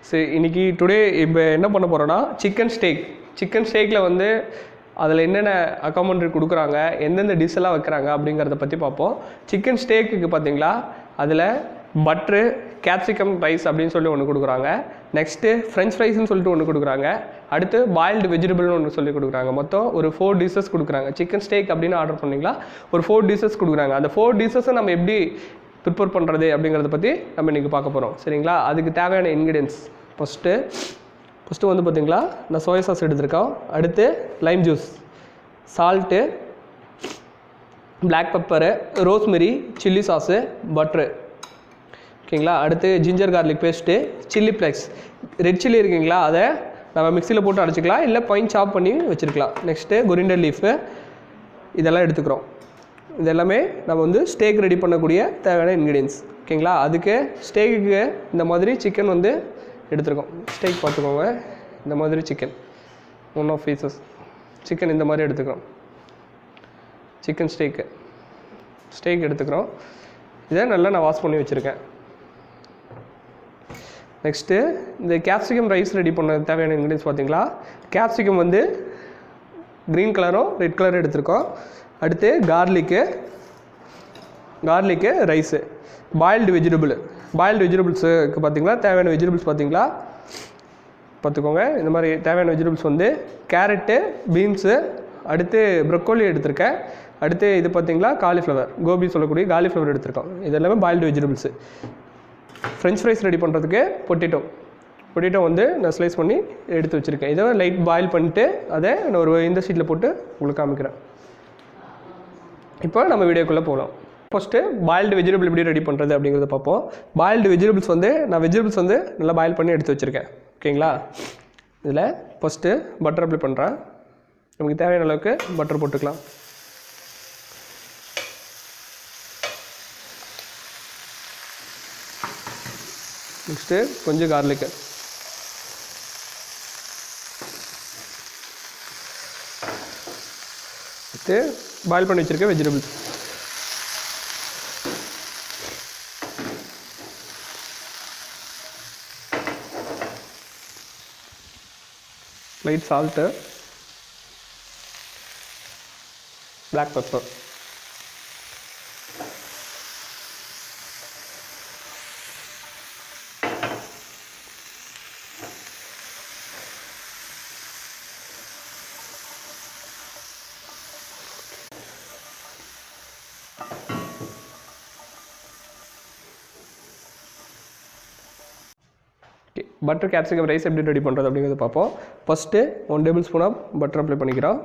சரி, இன்றைக்கி டுடே இப்போ என்ன பண்ண போகிறோன்னா சிக்கன் ஸ்டேக்கில் வந்து அதில் என்னென்ன அக்காமெண்ட்ரி கொடுக்குறாங்க, எந்தெந்த டிஷ்ஷெல்லாம் வைக்கிறாங்க அப்படிங்கிறத பற்றி பார்ப்போம். சிக்கன் ஸ்டேக்குக்கு பார்த்தீங்களா அதில் பட்ரு, கேப்சிகம் ரைஸ் அப்படின்னு சொல்லி ஒன்று கொடுக்குறாங்க. நெக்ஸ்ட்டு ஃப்ரெஞ்ச் ஃப்ரைஸ்ன்னு சொல்லிட்டு ஒன்று கொடுக்குறாங்க. அடுத்து பாயில்டு வெஜிடபிள்னு ஒன்று சொல்லி கொடுக்குறாங்க. மொத்தம் ஒரு 4 டிஷ்ஷஸ் கொடுக்குறாங்க. சிக்கன் ஸ்டேக் அப்படின்னு ஆர்டர் பண்ணிங்களா ஒரு 4 டிஷ்ஷஸ் கொடுக்குறாங்க. அந்த 4 டிஷ்ஷஸை நம்ம எப்படி ப்ரிப்பேர் பண்ணுறது அப்படிங்கிறத பற்றி நம்ம இன்றைக்கி பார்க்க போகிறோம். சரிங்களா? அதுக்கு தேவையான இன்க்ரீடியன்ஸ் ஃபஸ்ட்டு வந்து பார்த்திங்களா நான் சோயா சாஸ் எடுத்துருக்கோம். அடுத்து lime juice, salt, black pepper, rosemary, chilli sauce, butter. ஓகேங்களா? அடுத்து ginger garlic paste, chilli flakes, red chilli இருக்குங்களா அதை நம்ம மிக்சியில் போட்டு அடிச்சிக்கலாம், இல்லை பைன் சாப் பண்ணி வச்சுருக்கலாம். நெக்ஸ்ட்டு கொரிண்டர் லீஃபு, இதெல்லாம் எடுத்துக்கிறோம். இது எல்லாமே நம்ம வந்து ஸ்டேக் ரெடி பண்ணக்கூடிய தேவையான இன்க்ரீடியன்ஸ். ஓகேங்களா? அதுக்கு ஸ்டேக்குக்கு இந்த மாதிரி சிக்கன் வந்து எடுத்துருக்கோம். ஸ்டேக் பார்த்துக்கோங்க, இந்த மாதிரி சிக்கன் 1 ஆஃப் பீசஸ் சிக்கன் இந்த மாதிரி எடுத்துக்கிறோம். சிக்கன் ஸ்டேக் எடுத்துக்கிறோம். இதை நல்லா நான் வாஷ் பண்ணி வச்சுருக்கேன். நெக்ஸ்ட்டு இந்த கேப்சிகம் ரைஸ் ரெடி பண்ண தேவையான இன்க்ரீடியன்ஸ் பார்த்தீங்களா, கேப்சிகம் வந்து க்ரீன் கலரும் ரெட் கலரும் எடுத்துருக்கோம். அடுத்து கார்லிக்கு, ரைஸு, பாயில்டு வெஜிடபிள்ஸுக்கு பார்த்தீங்களா தேவையான வெஜிடபிள்ஸ் பார்த்துக்கோங்க. இந்த மாதிரி தேவையான வெஜிடபிள்ஸ் வந்து கேரட்டு, பீன்ஸு, அடுத்து ப்ரொக்கோலி எடுத்திருக்கேன். அடுத்து இது பார்த்தீங்களா காலிஃப்ளவர், கோபி சொல்லக்கூடிய காலிஃப்ளவர் எடுத்திருக்கோம். இது எல்லாமே boiled vegetables. French fries ready பண்ணுறதுக்கு பொட்டேட்டோ வந்து நான் ஸ்லைஸ் பண்ணி எடுத்து வச்சுருக்கேன். இதை லைட் பாயில் பண்ணிட்டு அதை நான் ஒரு இந்த ஷீட்டில் போட்டு உங்களுக்கு காமிக்கிறேன். இப்போ நம்ம வீடியோக்குள்ளே போகலாம். ஃபஸ்ட்டு பாயில்டு வெஜிடபிள் எப்படி ரெடி பண்ணுறது அப்படிங்கிறத பார்ப்போம். பாயில்டு வெஜிடபிள்ஸ் வந்து நான் வெஜிடபிள்ஸ் வந்து நல்லா பாயில் பண்ணி எடுத்து வச்சுருக்கேன். ஓகேங்களா? இதில் ஃபஸ்ட்டு பட்டர் அப்ளை பண்ணுறேன். நமக்கு தேவையான அளவுக்கு பட்டர் போட்டுக்கலாம். நெக்ஸ்ட்டு கொஞ்சம் கார்லிக்கு, அடுத்து பாயில் பண்ணி வச்சுருக்க vegetables, light salt, black pepper, butter capsicum rice எப்படி ரெடி பண்ணுறது அப்படிங்கிறத பார்ப்போம். First 1 tablespoon of butter apply பண்ணிக்கிறோம்.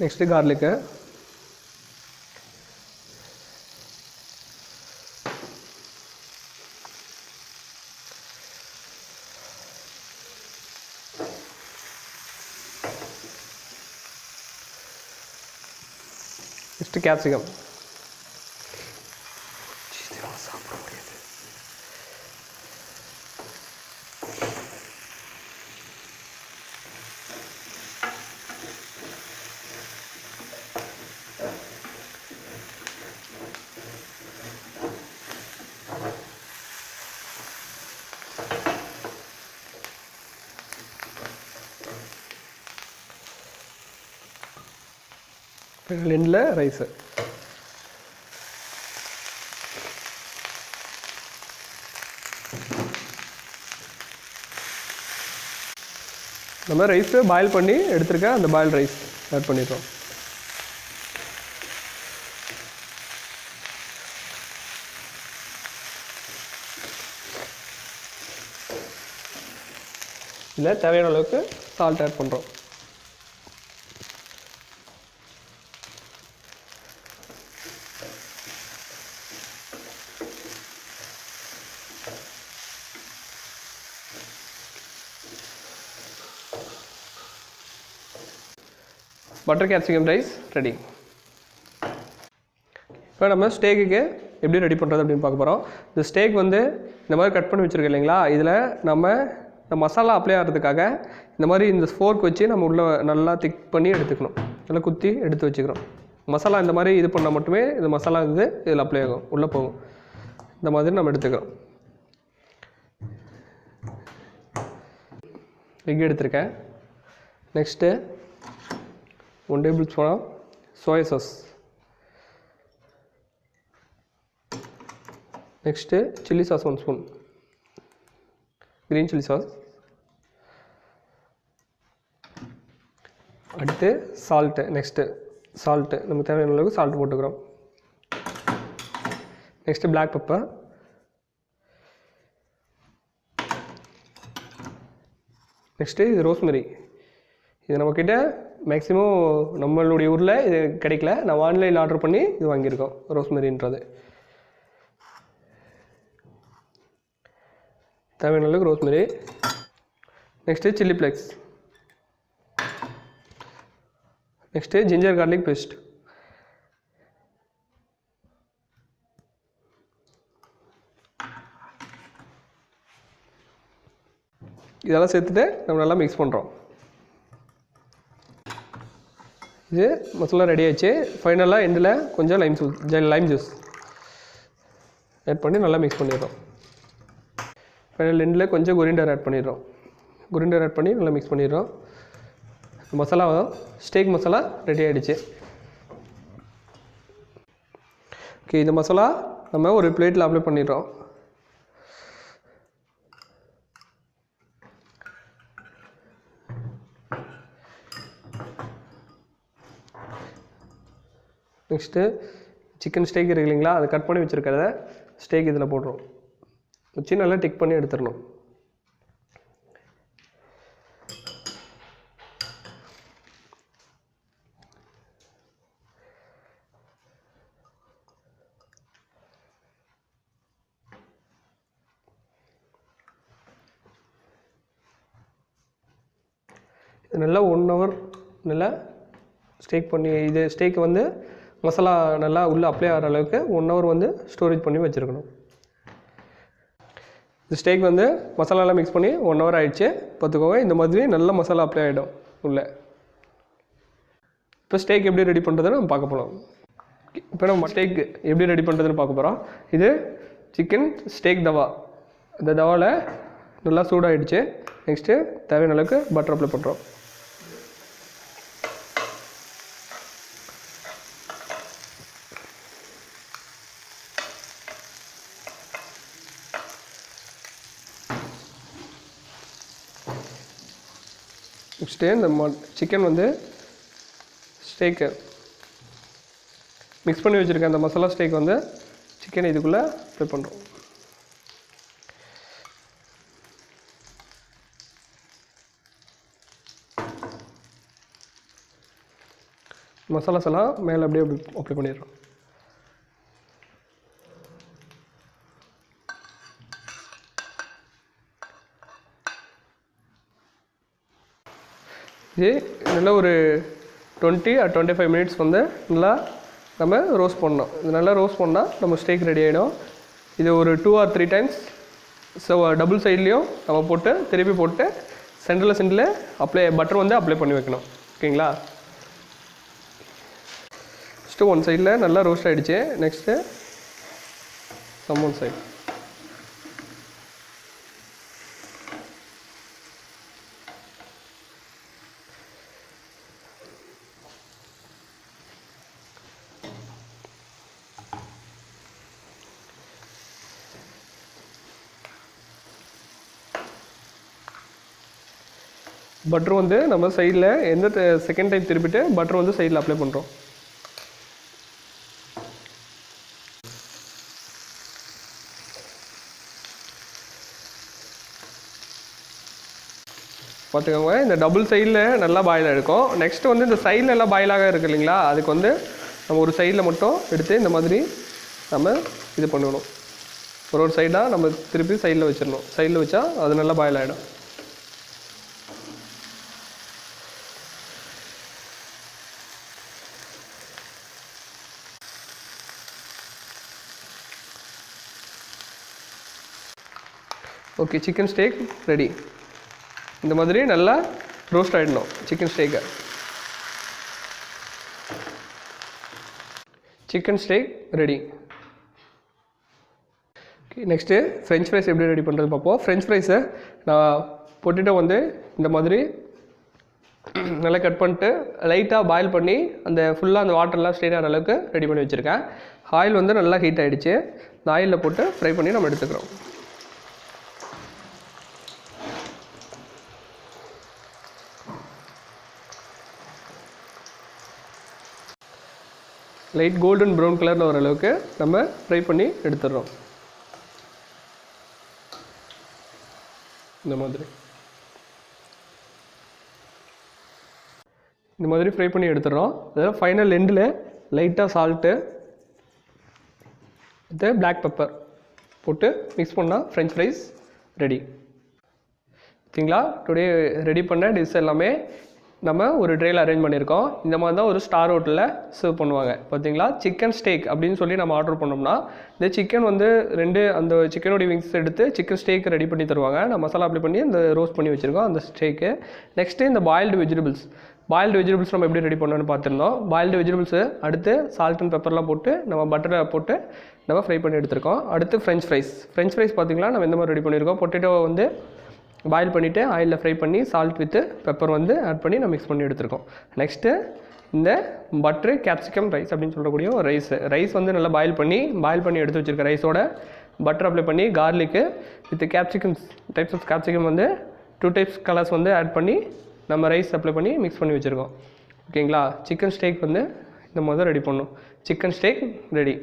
நெக்ஸ்ட்டு கார்லிக்கு, நெக்ஸ்ட்டு கேப்சிகம், எண்டில் ரைஸு. நம்ம ரைஸு பாயில் பண்ணி எடுத்துருக்க அந்த பாயில் ரைஸ் ஆட் பண்ணிடுறோம். இதில் தேவையான அளவுக்கு சால்ட் ஆட் பண்ணுறோம். Butter capsicum rice ready. இப்போ நம்ம ஸ்டேக்குக்கு எப்படி ரெடி பண்ணுறது அப்படின்னு பார்க்க போகிறோம். இந்த ஸ்டேக் வந்து இந்த மாதிரி கட் பண்ணி வச்சுருக்கோம் இல்லைங்களா, இதில் நம்ம இந்த மசாலா அப்ளை ஆகிறதுக்காக இந்த மாதிரி இந்த ஃபோர்க் வச்சு நம்ம உள்ளே நல்லா திக் பண்ணி எடுத்துக்கணும். நல்லா குத்தி எடுத்து வச்சுக்கிறோம். மசாலா இந்த மாதிரி இது பண்ணால் மட்டுமே இந்த மசாலா வந்து இதில் அப்ளை ஆகும், உள்ளே போகும். இந்த மாதிரி நம்ம எடுத்துக்கிறோம். எக் எடுத்திருக்கேன். Next 1 tablespoon soya sauce. Next chilli sauce 1 spoon, green chilli sauce. அடுத்து சால்ட்டு. நெக்ஸ்ட்டு சால்ட்டு நமக்கு தேவையான அளவுக்கு சால்ட் போட்டுக்கிறோம். Next black pepper. நெக்ஸ்ட்டு இது ரோஸ்மெரி. இது நம்மக்கிட்ட மேக்ஸிமம் நம்மளுடைய ஊரில் இது கிடைக்கல. நான் ஆன்லைனில் ஆர்டர் பண்ணி இது வாங்கியிருக்கோம், ரோஸ்மெரின்றது. தேவையான அளவுக்கு rosemary. Next chilli flakes. Next ginger garlic paste. இதெல்லாம் சேர்த்துட்டு நம்ம நல்லா மிக்ஸ் பண்ணுறோம். இது மசாலா ரெடி ஆகிடுச்சு. ஃபைனலாக எண்டில் கொஞ்சம் லைம் ஜூஸ் ஆட் பண்ணி நல்லா மிக்ஸ் பண்ணிடுறோம். ஃபைனல் எண்டில் கொஞ்சம் கொரிண்டர் ஆட் பண்ணிடுறோம். கொரிண்டர் ஆட் பண்ணி நல்லா மிக்ஸ் பண்ணிடுறோம். மசாலா ஸ்டேக் மசாலா ரெடி ஆகிடுச்சு. ஓகே, இந்த மசாலா நம்ம ஒரு பிளேட்டில் அப்ளை பண்ணிடுறோம். நெக்ஸ்ட்டு சிக்கன் ஸ்டேக் இருக்கு இல்லைங்களா, அதை கட் பண்ணி வச்சுருக்கிறத ஸ்டேக் இதில் போடுறோம். வச்சு நல்லா டிக் பண்ணி எடுத்துடணும். இது நல்லா 1 hour நல்லா ஸ்டேக் பண்ணி, இது ஸ்டேக் வந்து மசாலா நல்லா உள்ளே அப்ளை ஆகிற அளவுக்கு 1 hour வந்து ஸ்டோரேஜ் பண்ணி வச்சுருக்கணும். இந்த ஸ்டேக் வந்து மசாலாலாம் மிக்ஸ் பண்ணி 1 hour ஆகிடுச்சு. பார்த்துக்கோங்க, இந்த மாதிரி நல்ல மசாலா அப்ளை ஆகிடும் உள்ளே. இப்போ ஸ்டேக் எப்படி ரெடி பண்ணுறதுன்னு நம்ம பார்க்க போகிறோம். இப்போ நம்ம ஸ்டேக் எப்படி ரெடி பண்ணுறதுன்னு பார்க்க போகிறோம். இது சிக்கன் ஸ்டேக் தவா. இந்த தவாவில் நல்லா சூடாகிடுச்சு. நெக்ஸ்ட்டு தேவையான அளவுக்கு பட்டர் அப்ளை பண்ணுறோம். நெக்ஸ்ட்டு இந்த சிக்கன் வந்து ஸ்டேக்கு மிக்ஸ் பண்ணி வச்சுருக்கேன். அந்த மசாலா ஸ்டேக் வந்து சிக்கன் இதுக்குள்ளே அப்ளை பண்ணுறோம். மசாலாஸ் எல்லாம் மேலே அப்படியே அப்ளை பண்ணிடுறோம். இது நல்லா ஒரு 20 or 25 minutes வந்து நல்லா நம்ம ரோஸ்ட் பண்ணணும். இது நல்லா ரோஸ்ட் பண்ணால் நம்ம ஸ்டேக் ரெடி ஆகிடும். இது ஒரு 2 or 3 times டபுள் சைட்லேயும் நம்ம போட்டு திருப்பி போட்டு சென்டரில் பட்டர் வந்து அப்ளை பண்ணி வைக்கணும். ஓகேங்களா? ஃபஸ்ட்டு 1 சைடில் நல்லா ரோஸ்ட் ஆகிடுச்சு. Next one side. பட்டர் வந்து நம்ம சைடில் எந்த செகண்ட் டைம் திருப்பிட்டு பட்டர் வந்து சைடில் அப்ளை பண்ணுறோம். பார்த்துக்கோங்க, இந்த டபுள் சைடில் நல்லா பாயில் ஆகிருக்கும். நெக்ஸ்ட்டு வந்து இந்த சைடில் எல்லாம் பாயிலாக இருக்குது இல்லைங்களா, அதுக்கு வந்து நம்ம ஒரு சைடில் மட்டும் எடுத்து இந்த மாதிரி நம்ம இது பண்ணணும். ஒரு சைடாக நம்ம திருப்பி சைடில் வச்சிடணும். சைடில் வச்சா அது நல்லா பாயில் ஆகிடும். Okay, chicken steak ready. இந்த மாதிரி நல்லா ரோஸ்ட் ஆகிடணும் சிக்கன் ஸ்டேக்கை. Chicken steak ready. Next French fries எப்படி ரெடி பண்ணுறது பார்ப்போம். ஃப்ரெஞ்ச் ஃப்ரைஸை நான் பொட்டேட்டோ வந்து இந்த மாதிரி நல்லா கட் பண்ணிட்டு லைட்டாக பாயில் பண்ணி அந்த ஃபுல்லாக அந்த வாட்டர்லாம் ஸ்ட்ரெயின் ஆகிற அளவுக்கு ரெடி பண்ணி வச்சுருக்கேன். ஆயில் வந்து நல்லா ஹீட் ஆகிடுச்சு. இந்த ஆயிலில் போட்டு ஃப்ரை பண்ணி நம்ம எடுத்துக்கிறோம். லைட் கோல்டன் ப்ரௌன் கலரில் வர அளவுக்கு நம்ம ஃப்ரை பண்ணி எடுத்துடுறோம். இந்த மாதிரி ஃப்ரை பண்ணி எடுத்துடுறோம். அதாவது ஃபைனல் எண்டில் லைட்டாக சால்ட்டு வித் பிளாக் பெப்பர் போட்டு மிக்ஸ் பண்ணால் ஃப்ரெஞ்ச் ஃப்ரைஸ் ரெடி. பார்த்தீங்களா, டுடே ரெடி பண்ண டிஷ் எல்லாமே நம்ம ஒரு ட்ரேயில் அரேஞ்ச் பண்ணியிருக்கோம். இந்த மாதிரி தான் ஒரு ஸ்டார் ஹோட்டலில் சர்வ் பண்ணுவாங்க. பார்த்தீங்களா, சிக்கன் ஸ்டேக் அப்படின்னு சொல்லி நம்ம ஆர்டர் பண்ணோம்னா இந்த சிக்கன் வந்து அந்த சிக்கனோட விங்ஸ் எடுத்து சிக்கன் ஸ்டேக் ரெடி பண்ணி தருவாங்க. நான் மசாலா அப்ளை பண்ணி இந்த ரோஸ்ட் பண்ணி வச்சுருக்கோம் அந்த ஸ்டேக்கு. நெக்ஸ்ட்டு இந்த பாயில்டு வெஜிடபிள்ஸ் நம்ம எப்படி ரெடி பண்ணணும்னு பார்த்துருந்தோம். பாயில்டு வெஜிடபிள்ஸு அடுத்து சால்ட் அண்ட் பெப்பர்லாம் போட்டு நம்ம பட்டரில் போட்டு நம்ம ஃப்ரை பண்ணி எடுத்துருக்கோம். அடுத்து ஃப்ரெஞ்ச் ஃப்ரைஸ் பார்த்தீங்களா நம்ம இந்த மாதிரி ரெடி பண்ணியிருக்கோம். பொட்டேட்டோவை வந்து பாயில் பண்ணிவிட்டு ஆயிலில் ஃப்ரை பண்ணி சால்ட் வித்து பெப்பர் வந்து ஆட் பண்ணி நம்ம மிக்ஸ் பண்ணி எடுத்துருக்கோம். நெக்ஸ்ட்டு இந்த பட்ரு கேப்சிகம் ரைஸ் அப்படின்னு சொல்லக்கூடிய ஒரு ரைஸ் வந்து நல்லா பாயில் பண்ணி எடுத்து வச்சுருக்க ரைஸோட பட்டர் அப்ளை பண்ணி garlic with types of capsicum வந்து 2 டைப்ஸ் கலர்ஸ் வந்து ஆட் பண்ணி நம்ம ரைஸ் அப்ளை பண்ணி மிக்ஸ் பண்ணி வச்சுருக்கோம். ஓகேங்களா, சிக்கன் ஸ்டேக் வந்து இந்த மாதிரி ரெடி பண்ணணும். Chicken steak ready.